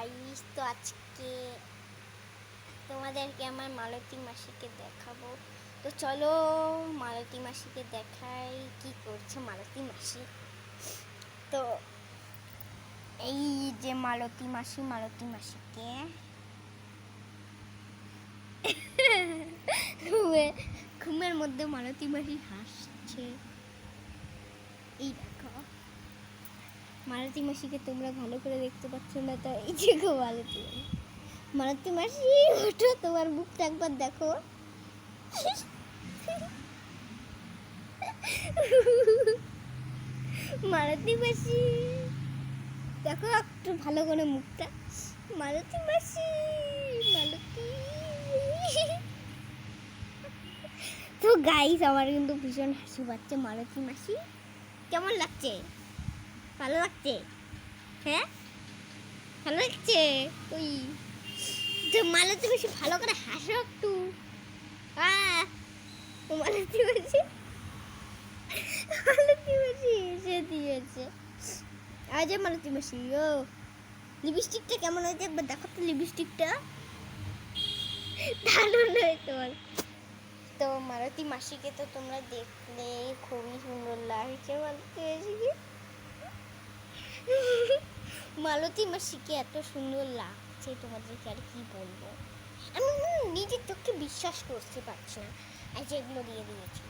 Guys, তো আজকে তোমাদেরকে আমার মালতী মাসিকে দেখাবো। তো চলো মালতী মাসিকে দেখাই কি করছে মালতী মাসি। তো এই যে মালতী মাসিকে ঘুমের মধ্যে মালতী মাসি হাসছে। এই দেখো মালতী মাসিকে তোমরা ভালো করে দেখতে পাচ্ছ না, তো এই যে মালতী মাসি ওঠো, তোমার মুখটা একবার দেখো। মালতী মাসি দেখো একটু ভালো করে মুখটা। মালতী মাসি তো গাইস, আমার কিন্তু ভীষণ হাসি পাচ্ছে। মালতী মাসি কেমন লাগছে? ভালো লাগছে? হ্যাঁ, ভালো লাগছে। ওই তো মালতী মাসি ভালো করে হাসো একটু। মালতী মাসি এসে দিয়েছে। আজ মালতী মাসি ও লিপস্টিকটা কেমন হয়েছে একবার দেখো তো। লিপস্টিকটা দারুণ হয়েছে। তো মালতী মাসিকে তো তোমরা দেখলে খুবই সুন্দর লাগছে। মালতী মাসিকে এত সুন্দর লাগছে তোমাদেরকে আর কি বলবো। আমি নিজের চোখে বিশ্বাস করতে পারছি না। আজ এগুলো দিয়ে দিয়েছি।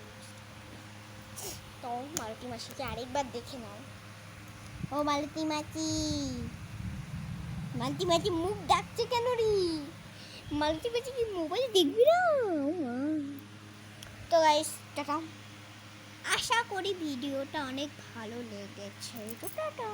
তো মালতী মাসিকে আরেকবার দেখে নাও। ও মালতী মাসি মুখ ডাকছে কেন রে? মালতী মাসি কি মোবাইল দেখবি না? তো গাইস টাটা, আশা করি ভিডিওটা অনেক ভালো লেগেছে। তো টাটা।